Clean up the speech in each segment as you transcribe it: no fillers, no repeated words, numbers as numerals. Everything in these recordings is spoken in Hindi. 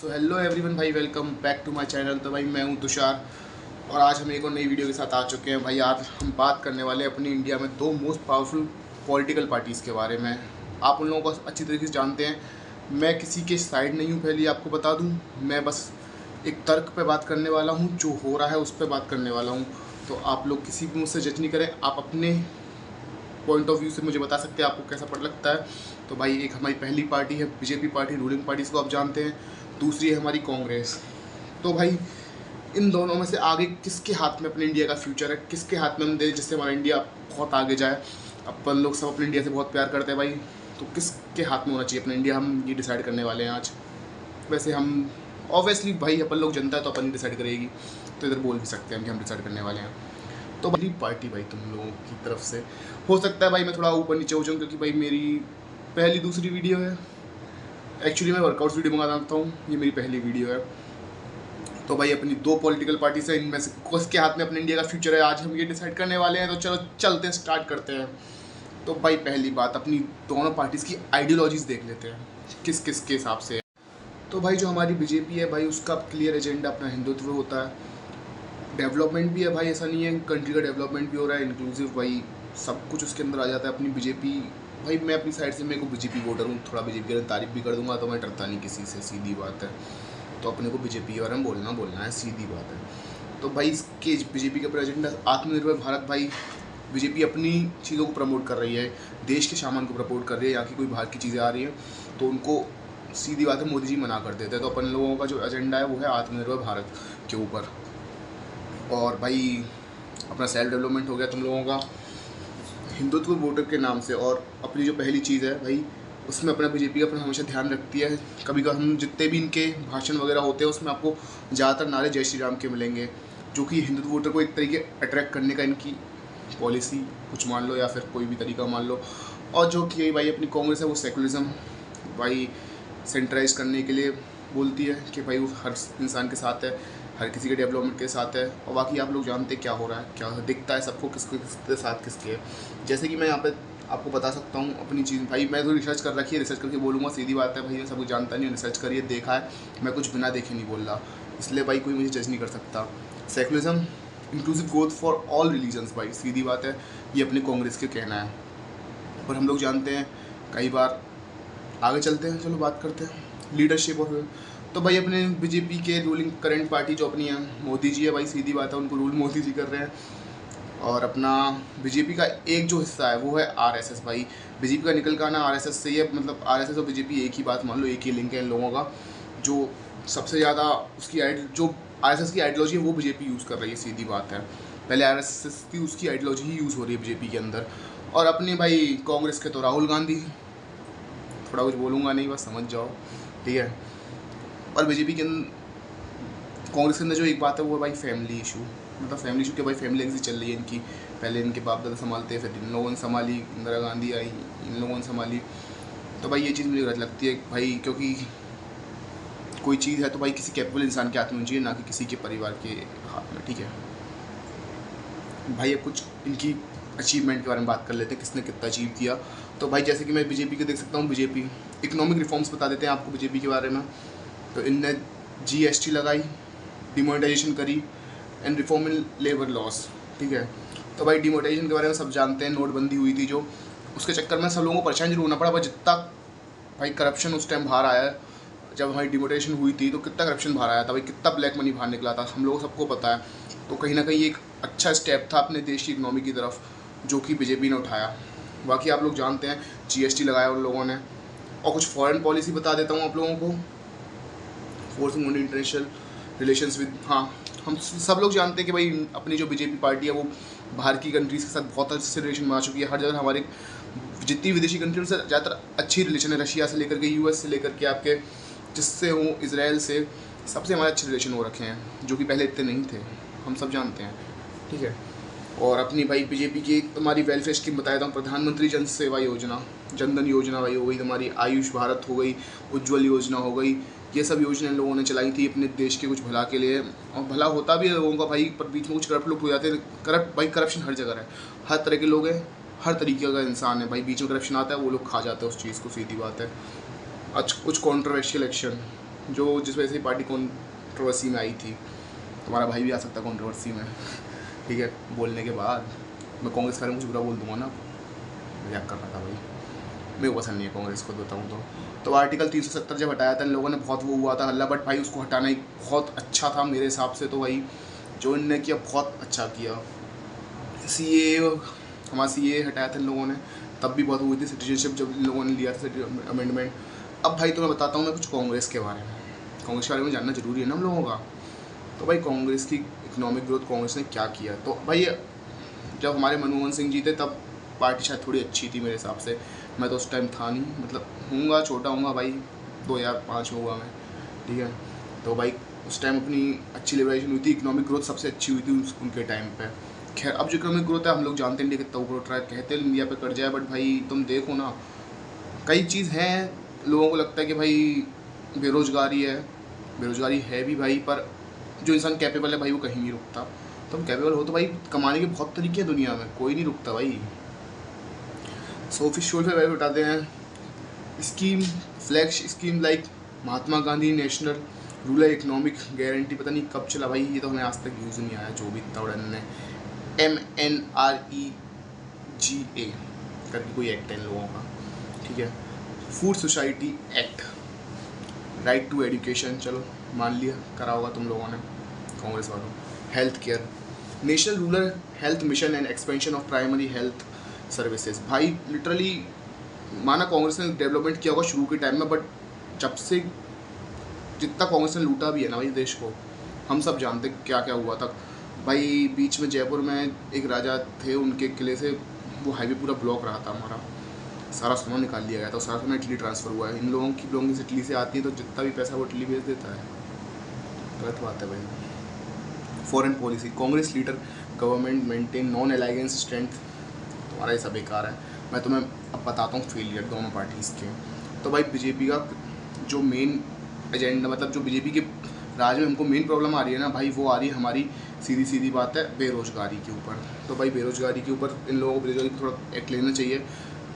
सो हेलो एवरीवन भाई, welcome back to my channel. तो भाई मैं हूं तुषार और आज हम एक और नई वीडियो के साथ आ चुके हैं। भाई आज हम बात करने वाले हैं अपनी इंडिया में दो मोस्ट पावरफुल पॉलिटिकल पार्टीज़ के बारे में। आप उन लोगों को अच्छी तरीके से जानते हैं, मैं किसी के साइड नहीं हूं। पहले आपको बता दूं, मैं बस एक तर्क पे बात करने वाला हूं, जो हो रहा है उस पर बात करने वाला हूं। तो आप लोग किसी भी मुझसे जज नहीं करें, आप अपने पॉइंट ऑफ व्यू से मुझे बता सकते हैं आपको कैसा पड़ लगता है। तो भाई एक हमारी पहली पार्टी है बीजेपी पार्टी, रूलिंग पार्टी, इसको आप जानते हैं। दूसरी है हमारी कांग्रेस। तो भाई इन दोनों में से आगे किसके हाथ में अपने इंडिया का फ्यूचर है, किसके हाथ में हम दे जिससे हमारा इंडिया बहुत आगे जाए। अपन लोग सब अपने इंडिया से बहुत प्यार करते हैं भाई, तो किसके हाथ में होना चाहिए अपना इंडिया, हम ये डिसाइड करने वाले हैं आज। वैसे हम ऑब्वियसली भाई अपन लोग जनता है तो अपन ही डिसाइड करेगी, तो इधर बोल भी सकते हैं कि हम डिसाइड करने वाले हैं। तो पहली पार्टी भाई तुम लोगों की तरफ से हो सकता है भाई मैं थोड़ा ऊपर नीचे हो जाऊँ, क्योंकि भाई मेरी पहली दूसरी वीडियो है। एक्चुअली मैं वर्कआउट्स वीडियो मंगाता हूँ, ये मेरी पहली वीडियो है। तो भाई अपनी दो पॉलिटिकल पार्टीज है, इनमें से किसके हाथ में अपने इंडिया का फ्यूचर है आज हम ये डिसाइड करने वाले हैं। तो चलो चलते हैं, स्टार्ट करते हैं। तो भाई पहली बात, अपनी दोनों पार्टीज़ की आइडियोलॉजीज देख लेते हैं किस किस के हिसाब से। तो भाई जो हमारी बीजेपी है भाई, उसका क्लियर एजेंडा अपना हिंदुत्व होता है, डेवलपमेंट भी है भाई, ऐसा नहीं है, कंट्री का डेवलपमेंट भी हो रहा है, इंक्लूसिव भाई सब कुछ उसके अंदर आ जाता है। अपनी बीजेपी भाई, मैं अपनी साइड से मेरे को बीजेपी वोटर हूँ, थोड़ा बीजेपी की तारीफ भी कर दूंगा, तो मैं डरता नहीं किसी से, सीधी बात है। तो अपने को बीजेपी के बारे में बोलना है, सीधी बात है। तो भाई इसके बीजेपी का एजेंडा आत्मनिर्भर भारत। भाई बीजेपी अपनी चीज़ों को प्रमोट कर रही है, देश के सामान को प्रमोट कर रही है। यहाँ की कोई बाहर की चीज़ें आ रही हैं तो उनको सीधी बात है मोदी जी मना कर देते हैं। तो अपन लोगों का जो एजेंडा है वो है आत्मनिर्भर भारत के ऊपर। और भाई अपना सेल्फ डेवलपमेंट हो गया तुम लोगों का हिंदुत्व वोटर के नाम से। और अपनी जो पहली चीज़ है भाई, उसमें अपना बीजेपी अपना हमेशा ध्यान रखती है। कभी कभी हम जितने भी इनके भाषण वगैरह होते हैं उसमें आपको ज़्यादातर नारे जय श्री राम के मिलेंगे, जो कि हिंदुत्व वोटर को एक तरीके अट्रैक्ट करने का इनकी पॉलिसी कुछ मान लो, या फिर कोई भी तरीका मान लो। और जो कि भाई अपनी कांग्रेस है वो सेकुलरिज्म भाई सेंट्रलाइज करने के लिए बोलती है कि भाई वो हर इंसान के साथ है, हर किसी के डेवलपमेंट के साथ है। और बाकी आप लोग जानते हैं क्या हो रहा है, क्या दिखता है सबको, किसके साथ किसके है। जैसे कि मैं यहाँ पे आपको बता सकता हूँ अपनी चीज़। भाई मैं तो रिसर्च कर रखी है, रिसर्च करके बोलूँगा, सीधी बात है भाई, मैं सब कुछ जानता नहीं हूँ, रिसर्च करिए, देखा है, मैं कुछ बिना देखे नहीं बोल रहा, इसलिए भाई कोई मुझे जज नहीं कर सकता। Secularism inclusive growth for all religions, भाई सीधी बात है, ये अपने कांग्रेस के कहना है। पर हम लोग जानते हैं कई बार, आगे चलते हैं, चलो बात करते हैं लीडरशिप। और तो भाई अपने बीजेपी के रूलिंग करंट पार्टी जो अपनी है मोदी जी है भाई, सीधी बात है, उनको रूल मोदी जी कर रहे हैं। और अपना बीजेपी का एक जो हिस्सा है वो है आरएसएस। भाई बीजेपी का निकल का आना आरएसएस से ही है, मतलब आरएसएस और बीजेपी एक ही बात मान लो, एक ही लिंक है इन लोगों का। जो सबसे ज़्यादा उसकी जो आरएसएस की आइडियोलॉजी है वो बीजेपी यूज़ कर रही है, सीधी बात है। पहले आरएसएस की उसकी आइडियोलॉजी ही यूज़ हो रही है बीजेपी के अंदर। और अपनी भाई कांग्रेस के तो राहुल गांधी, थोड़ा कुछ बोलूँगा नहीं, बस समझ जाओ, ठीक है। और बीजेपी के कांग्रेस के अंदर जो एक बात है वो है भाई फैमिली इशू, मतलब फैमिली इशू के भाई फैमिली लेगेसी चल रही है इनकी। पहले इनके बाप दादा संभालते हैं, फिर इन लोगों ने संभाली, इंदिरा गांधी आई, इन लोगों ने संभाली। तो भाई ये चीज़ मुझे गलत लगती है भाई, क्योंकि कोई चीज़ है तो भाई किसी कैपेबल इंसान के हाथ में होनी चाहिए, ना कि किसी के परिवार के हाथ में, ठीक है भाई। अब कुछ इनकी अचीवमेंट के बारे में बात कर लेते हैं, किसने कितना अचीव किया। तो भाई जैसे कि मैं बीजेपी के देख सकता हूँ, बीजेपी इकोनॉमिक रिफॉर्म्स बता देते हैं आपको बीजेपी के बारे में। तो इनने जीएसटी लगाई, डिमोनेटाइजेशन करी, and reform in labour laws, ठीक है। तो भाई डिमोनेटाइजेशन के बारे में सब जानते हैं, नोटबंदी हुई थी जो, उसके चक्कर में सब लोगों को परेशान जरूर होना पड़ा। पर जितना भाई करप्शन उस टाइम बाहर आया, जब हमारी डिमोनेटाइजेशन हुई थी तो कितना करप्शन बाहर आया था भाई, कितना ब्लैक मनी बाहर निकला था, हम लोगों सबको पता है। तो कहीं ना कहीं एक अच्छा स्टेप था अपने देश की इकनॉमी की तरफ, जो कि बीजेपी ने उठाया। बाकी आप लोग जानते हैं जीएसटी लगाया उन लोगों ने। और कुछ फॉरेन पॉलिसी बता देता हूँ आप लोगों को, forcing on international relations with, हाँ हम सब लोग जानते हैं कि भाई अपनी जो बीजेपी पार्टी है वो बाहर की कंट्रीज़ के साथ बहुत अच्छे रिलेशन बना चुकी है। हर जगह हमारे जितनी विदेशी कंट्री से ज़्यादातर अच्छी रिलेशन है, रशिया से लेकर के यूएस से लेकर के आपके जिससे हूँ इसराइल से, सबसे हमारे अच्छे रिलेशन हो रखे हैं, जो कि पहले इतने नहीं थे, हम सब जानते हैं, ठीक है। और अपनी भाई बीजेपी की तुम्हारी वेलफेयर स्कीम बताया था, प्रधानमंत्री जन सेवा योजना, जनधन योजना भाई हो गई, तुम्हारी आयुष भारत हो गई, उज्ज्वल योजना हो गई, ये सब योजनाएं लोगों ने चलाई थी अपने देश के कुछ भला के लिए। और भला होता भी है लोगों का भाई, पर बीच में कुछ करप्ट लोग हो जाते हैं। करप्शन हर जगह है, हर तरह के लोग हैं, हर तरीके का इंसान है भाई, बीच में करप्शन आता है वो लोग खा जाते हैं उस चीज़ को, सीधी बात है। आज कुछ कॉन्ट्रोवर्शियल एक्शन जो जिस वजह से पार्टी कंट्रोवर्सी में आई थी। तुम्हारा भाई भी आ सकता है कंट्रोवर्सी में, ठीक है, बोलने के बाद। मैं कांग्रेस के बारे में कुछ बुरा बोल दूँगा ना, मजाक कर रहा था भाई, मेरे को पसंद नहीं है कांग्रेस को बताऊँ तो आर्टिकल 370 जब हटाया था इन लोगों ने, बहुत वो हुआ था हल्ला, बट भाई उसको हटाना ही बहुत अच्छा था मेरे हिसाब से। तो भाई जो इनने किया बहुत अच्छा किया। CA हमारा CA हटाया था इन लोगों ने, तब भी बहुत हुई थी। सिटीजनशिप जब इन लोगों ने लिया था अमेंडमेंट। अब भाई तो मैं बताता हूँ मैं कुछ कांग्रेस के बारे में। कांग्रेस के बारे में जानना जरूरी है ना हम लोगों का। तो भाई कांग्रेस की इकोनॉमिक ग्रोथ कांग्रेस ने क्या किया, तो भाई जब हमारे मनमोहन सिंह जी थे तब पार्टी शायद थोड़ी अच्छी थी मेरे हिसाब से। मैं तो उस टाइम था नहीं, मतलब हूँगा, छोटा हूँगा भाई, 2005 में हुआ मैं, ठीक है। तो भाई उस टाइम अपनी अच्छी लिबरेशन हुई थी, इकोनॉमिक ग्रोथ सबसे अच्छी हुई थी उनके टाइम पे। खैर अब जो इकोनॉमिक ग्रोथ है हम लोग जानते हैं इंडिया कितना ग्रोथ रहा है, कहते हैं इंडिया पे कर जाए, बट भाई तुम देखो ना, कई चीज़ हैं लोगों को लगता है कि भाई बेरोज़गारी है भी भाई, पर जो इंसान कैपेबल है भाई वो कहीं नहीं रुकता। तुम कैपेबल हो तो भाई कमाने के बहुत तरीके हैं दुनिया में, कोई नहीं रुकता भाई। सो ऑफिशियल पे भाई बताते हैं scheme, flag scheme like Mahatma Gandhi national rural economic guarantee, पता नहीं कब चला भाई, ये तो हमें आज तक यूज़ नहीं आया, जो भी इतना बड़ा ने MNREGA करके कोई एक्ट है इन लोगों का, ठीक है। Food society act, right to education, चलो मान लिया, करा होगा तुम लोगों ने कांग्रेस वालों। Health care, national rural health mission and expansion of primary health services, भाई लिटरली माना कांग्रेस ने डेवलपमेंट किया होगा शुरू के टाइम में, बट जब से जितना कांग्रेस ने लूटा भी है ना भाई देश को, हम सब जानते क्या क्या हुआ था भाई। बीच में जयपुर में एक राजा थे, उनके किले से वो हाईवे पूरा ब्लॉक रहा था हमारा, सारा सोना निकाल लिया गया था, सारा सोना इटली ट्रांसफ़र हुआ है। इन लोगों की बिलोंगिंग्स इटली से आती है, तो जितना भी पैसा वो इटली भेज देता है, गलत बात है भाई। Foreign policy, Congress leader government maintain non alliance strength, तुम्हारा ये सब बेकार है। मैं तुम्हें अब बताता हूँ फेलियर दोनों पार्टीज़ के। तो भाई बीजेपी का जो मेन एजेंडा, मतलब जो बीजेपी के राज में हमको मेन प्रॉब्लम आ रही है ना भाई, वो आ रही है हमारी सीधी बात है बेरोज़गारी के ऊपर। तो भाई बेरोज़गारी के ऊपर इन लोगों को बेरोज़गारी पर थोड़ा एक्ट लेना चाहिए।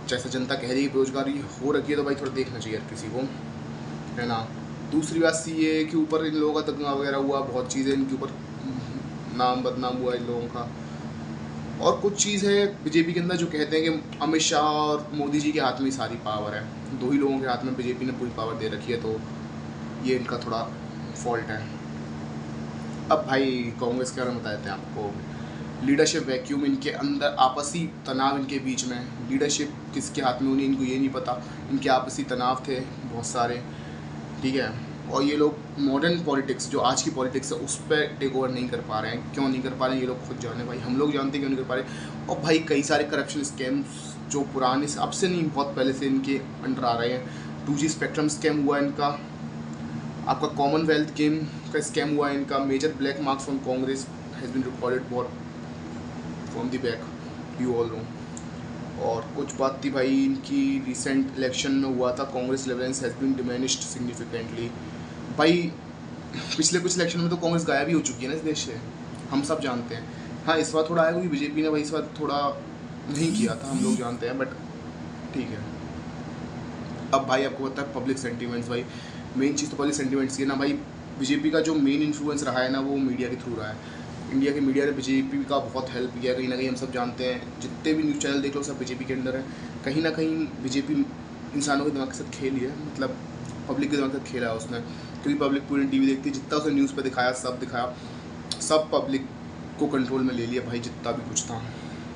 जैसा जनता कह रही है बेरोज़गारी हो रखी है, तो भाई थोड़ा देखना चाहिए किसी को, है ना। दूसरी बात CA के ऊपर इन लोगों का दंगा वगैरह हुआ, बहुत चीज़ें इनके ऊपर नाम बदनाम हुआ इन लोगों का। और कुछ चीज़ है बीजेपी के अंदर जो कहते हैं कि अमित शाह और मोदी जी के हाथ में सारी पावर है, दो ही लोगों के हाथ में बीजेपी ने पूरी पावर दे रखी है, तो ये इनका थोड़ा फॉल्ट है। अब भाई कांग्रेस के बारे में बताते हैं आपको। लीडरशिप वैक्यूम, इनके अंदर आपसी तनाव, इनके बीच में लीडरशिप किसके हाथ में होनी इनको ये नहीं पता, इनके आपसी तनाव थे बहुत सारे, ठीक है। और ये लोग मॉडर्न पॉलिटिक्स, जो आज की पॉलिटिक्स है, उस पर टेक ओवर नहीं कर पा रहे हैं। क्यों नहीं कर पा रहे हैं ये लोग खुद जाने भाई, हम लोग जानते हैं क्यों नहीं कर पा रहे। और भाई कई सारे करप्शन स्कैम्स जो पुराने से, अब से नहीं, बहुत पहले से इनके अंडर आ रहे हैं। 2G स्पेक्ट्रम स्कैम हुआ इनका, आपका कॉमनवेल्थ गेम का स्कैम हुआ इनका। Major black marks from Congress has been recorded from the back, you all know. और कुछ बात थी भाई इनकी रिसेंट इलेक्शन में हुआ था, Congress relevance has been diminished significantly. भाई पिछले कुछ इलेक्शन में तो कांग्रेस गायब ही हो चुकी है ना इस देश से, हम सब जानते हैं। हाँ इस बार थोड़ा आया क्योंकि बीजेपी ने भाई इस बार थोड़ा नहीं किया था, हम लोग जानते हैं, बट ठीक है। अब भाई आपको पता है पब्लिक सेंटिमेंट्स, भाई मेन चीज़ तो पब्लिक सेंटिमेंट्स की है ना भाई। बीजेपी का जो मेन इन्फ्लुएंस रहा है ना वो मीडिया के थ्रू रहा है। इंडिया के मीडिया ने बीजेपी का बहुत हेल्प किया कहीं ना कहीं, हम सब जानते हैं। जितने भी न्यूज़ चैनल देख लो सब बीजेपी के अंदर है। कहीं ना कहीं बीजेपी इंसानों के दिमाग के साथ खेली है, मतलब पब्लिक के दिमाग के साथ खेला है उसने, क्योंकि पब्लिक पूरी टीवी देखती है, जितना उसने न्यूज़ पे दिखाया, सब पब्लिक को कंट्रोल में ले लिया भाई, जितना भी कुछ था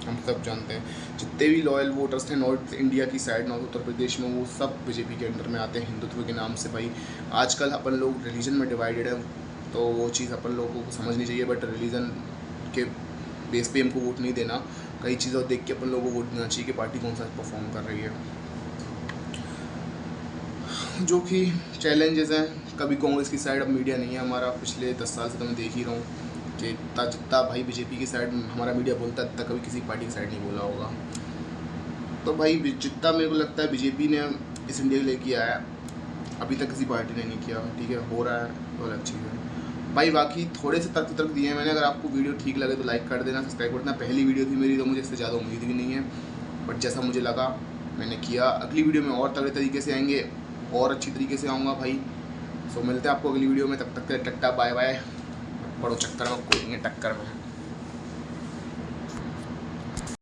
हम सब जानते हैं। जितने भी लॉयल वोटर्स थे नॉर्थ इंडिया की साइड, नॉर्थ उत्तर प्रदेश में, वो सब बीजेपी के अंडर में आते हैं हिंदुत्व के नाम से। भाई आजकल अपन लोग रिलीजन में डिवाइडेड है, तो वो चीज़ अपन लोगों को समझनी चाहिए, बट रिलीजन के बेस पे हमको वोट नहीं देना। कई चीज़ों देख के अपन लोगों को वोट देना चाहिए कि पार्टी कौन सा परफॉर्म कर रही है। जो कि चैलेंजेस हैं, कभी कांग्रेस की साइड अब मीडिया नहीं है हमारा, पिछले 10 साल से तो मैं देख ही रहा हूँ कि जितना भाई बीजेपी की साइड हमारा मीडिया बोलता है, इतना कभी किसी पार्टी की साइड नहीं बोला होगा। तो भाई जितना मेरे को लगता है बीजेपी ने इस इंडिया के लिए किया है, अभी तक किसी पार्टी ने नहीं किया, ठीक है। हो रहा है तो अलग चीज़ है भाई। बाकी थोड़े से तर्क दिए हैं मैंने, अगर आपको वीडियो ठीक लगे तो लाइक कर देना, सब्सक्राइब कर देना। पहली वीडियो थी मेरी तो मुझे इससे ज़्यादा उम्मीद भी नहीं है, बट जैसा मुझे लगा मैंने किया। अगली वीडियो में और तगड़े तरीके से आएंगे, और अच्छी तरीके से आऊँगा भाई, सो मिलते हैं आपको अगली वीडियो में, तब तक के लिए टट्टा बाय बाय। पड़ो चक्कर में, कोई नहीं टक्कर में।